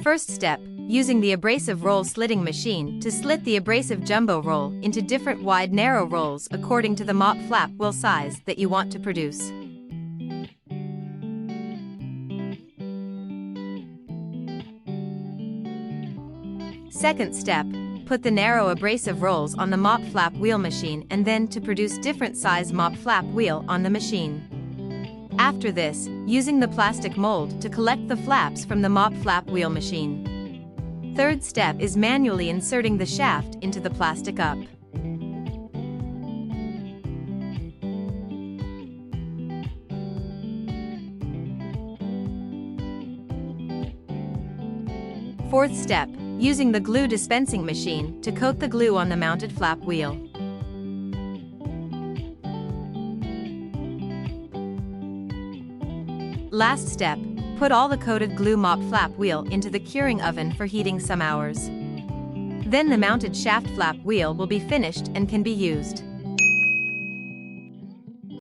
First step, using the abrasive roll slitting machine to slit the abrasive jumbo roll into different wide narrow rolls according to the mop flap wheel size that you want to produce. Second step, put the narrow abrasive rolls on the mop flap wheel machine and then to produce different size mop flap wheel on the machine. After this, using the plastic mold to collect the flaps from the mop flap wheel machine. Third step is manually inserting the shaft into the plastic up. Fourth step, using the glue dispensing machine to coat the glue on the mounted flap wheel. Last step, put all the coated glue mop flap wheel into the curing oven for heating some hours. Then the mounted shaft flap wheel will be finished and can be used.